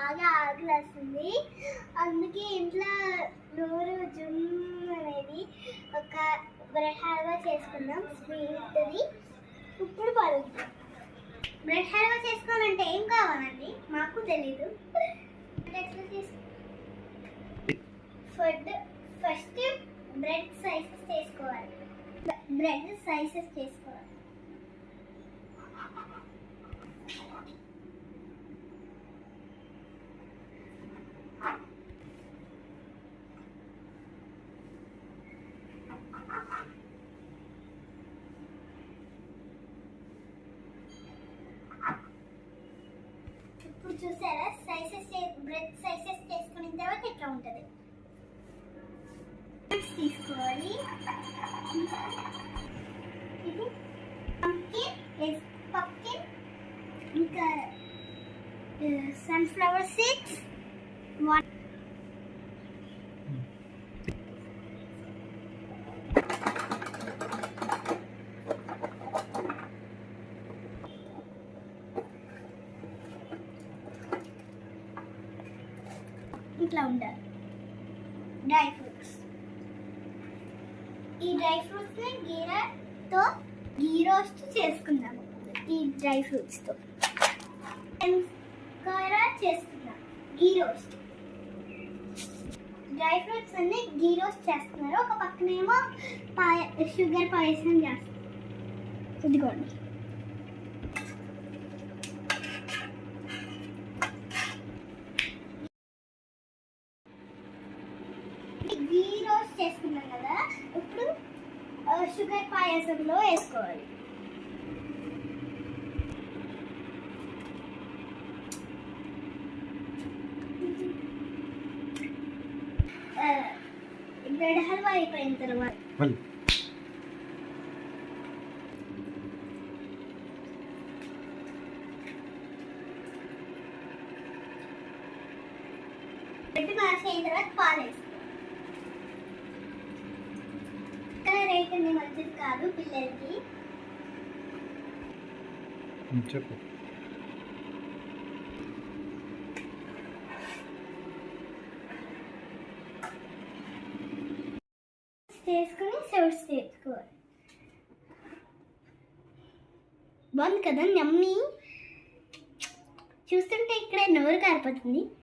బాగా ఆకలేస్తుంది. అందుకే ఇంట్లో నోరు జుమ్ అనేది ఒక బ్రెడ్ హల్వా చేసుకుందాం స్వీట్ది. ఇప్పుడు పడుతుంది. బ్రెడ్ హల్వా చేసుకోవాలంటే ఏం కావాలండి? మాకు తెలీదు. ఫస్ట్ బ్రెడ్ సైజెస్ చేసుకోవాలి. ఇప్పుడు చూసారా బ్రెడ్ సైజెస్ చేసుకున్న తర్వాత ఎట్లా ఉంటుంది. తీసుకోవాలి. ఇది పంకిన్ ఇంకా సన్ఫ్లవర్ సీడ్స్, ఇట్లా ఉండాలి. Dry fruits. ఈ డ్రై ఫ్రూట్స్ ని గీ రోస్ట్ చేసుకుందాము. ఈ డ్రై ఫ్రూట్స్ తో చేసుకుందాం. గీ రోస్ట్. డ్రై ఫ్రూట్స్ అన్ని గీ రోస్ట్ చేస్తున్నారు. ఒక పక్కనేమో షుగర్ పాయసం చేస్తారు. ఇదిగోండి. గీ రోస్ట్ చేసుకున్నాం కదా, ఇప్పుడు షుగర్ పాయసంలో వేసుకోవాలి. బ్రెడ్ హల్వా అయిపోయిన తర్వాత బ్రెడ్ మ్యాష్ అయిన తర్వాత పాలు వేసుకోవాలి. రేట్ అన్ని మంచిది కాదు పిల్లలకి. చెప్పు. చేసుకుని సర్వ్ చేసుకోవాలి. బాగుంది కదా, యమ్మీ. చూస్తుంటే ఇక్కడే నోరు కారిపోతుంది.